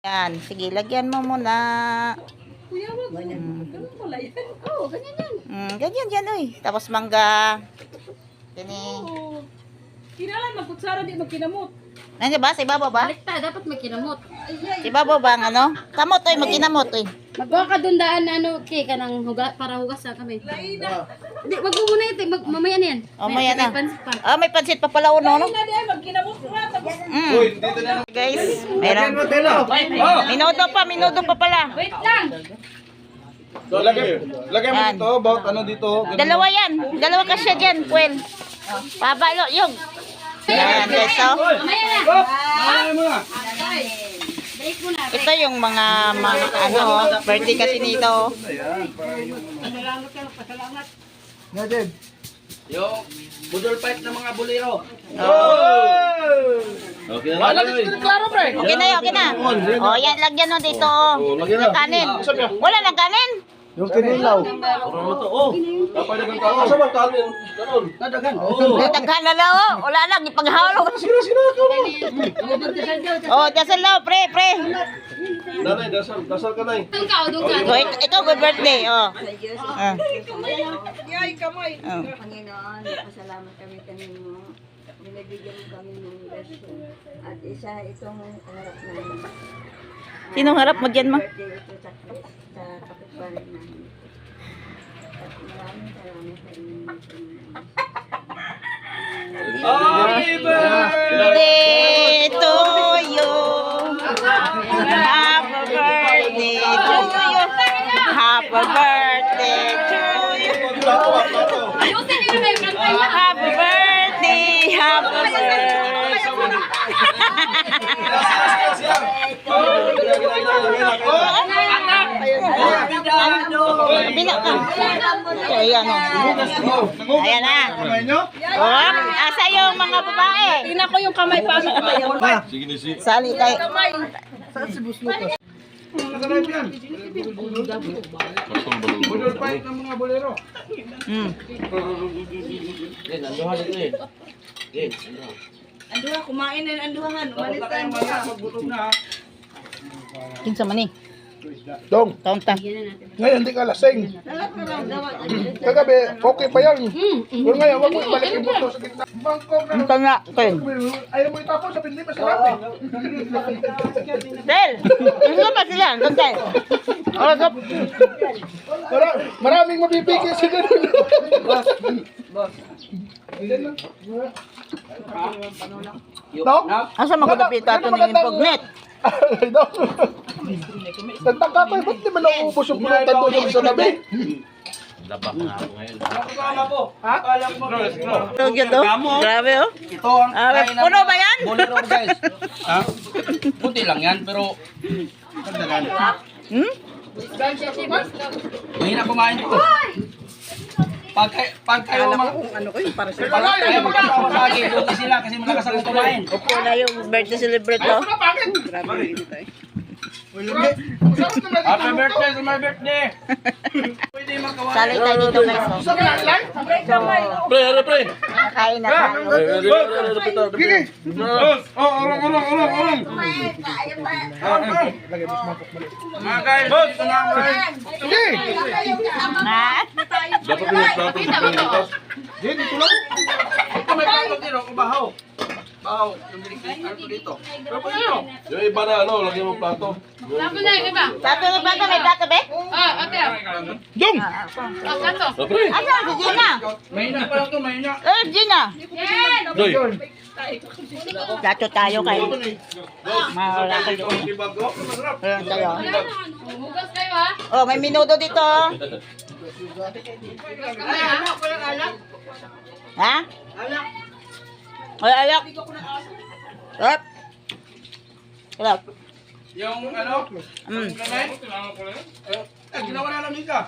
Yan, sige, lagyan mo muna. Kuya, wag. Ganun pala yan. Oo, ganyan yan. Ganyan yan, uy. Tapos mangga. Gani. Oo. Kinalan, magkutsara di magkinamot. Nandiyan ba? Sa ibabaw ba? Balikta, dapat may kinamot. Sa ibabaw ba ang ano? Kamot, uy. Magkinamot, uy. Magkuha ka doon daan na ano, ka ng huga, para hugas na kami. Laina. Hindi, wag mo muna ito. Mamaya na yan. Mamaya na. May pansit pa. Ah, may pansit pa pala uno, no? Laina di ay magkinamot na. Tapos, Guys, meron. Minuto pa pala. Wait lang! So, lagay mo Yan. dito, about ano dito. ganun. Dalawa yan. Dalawa kasya dyan, Puel. Pabalo, yung. Yan, guys, oh. Mamaya na! Lagay mo na. Break mo na. Ito yung mga ano, birthday kasi nito. Yung budol fight ng mga bolero. Okay na lang. Okay na, okay na. Oh, yan, lagyan mo dito. lagyan na. Ng kanin. Wala ng kanin. Yung kinilaw. Kapag nagang kao. Asa ba kanin? Ganun. Nadagan. Daghan na lang, oh. Wala lang, ipaghalo. Sino ka na? Oh, dasal lang, pre. Nanay, dasal ka nay. Doon ka, doon ka. Oh, ito, good birthday, oh. Ah. yay, kamay. Oh. Panginoon, pasalamat kami kanino. Binibigyan mo kami ng blessing. At isa itong harap namin. Sinong harap mo dyan, ma? Birthday ito sa kapitbahay namin. At maraming salamat sa inyo. Happy birthday! Birthday to you. Happy birthday to you. Happy birthday to you. Ayusin nyo na yung kanta niya. Happy birthday. Happy birthday. Bila ka. Ayan o. Ayan na. Oh, asa yung mga babae? Tingnan ko yung kamay pa. Sali tayo. Budol fight ng mga bolero. Yan, anduhan dito eh. Yan, Anduha, kumain na yung anduhan. Umalis Tapos na tayo kayong anduha. mga magbutog na ha. Kinsa man ni? Dong, Kaunta. ngayon di ka lasing. Kagabi, okay pa yan. Pero ngayon, wag mo ibalik yung buto sa gitna. Bangkok na. Kinsa nga? Kayo. Ayaw mo itapon sa pindi, masarap eh. Del! Kinsa ba sila? Santay. Oh, gap. Maraming mabibigay sa ganun. Dong? Asa magkadapit ato ng impugnet? Dong? Nagtangka ko, ba't di man nauubos yung pulutan doon sa tabi? labak na ako ngayon. Ito yun oh. Grabe oh. Ito ang kain ng Puno ba yan? bolero guys. Ha? Puti lang yan, pero Hmm? mahina kumain dito. Pag kayo kaya magkakawa sa akin, buti sila kasi malakas akong kumain. Upo na yung birthday celebrate oh. Happy birthday sa my birthday! Pwede makawa. Sali tayo dito guys oh. Kain na tayo. Orong. Mga guys, dito na ako. Sige. Ha? Ito may plato dito, bahaw. Bahaw, yung dinikit ko dito. Pero pwede nyo. Yung iba na ano, lagyan mo plato. Tapos na yung iba. Plato na plato, may plato be? Ah, okay. Dong! Plato. Asan si Gina? Mahina pa lang ito, mahina. Gina. Yan! Plato tayo kayo. Mawala kayo doon. Ayan tayo. Hugas kayo ha. Oh, may minuto dito oh. Hugas kami ha. Ha? Ay, alak. Up. Alak. Yung ano, Mm. ginawa na namin ka.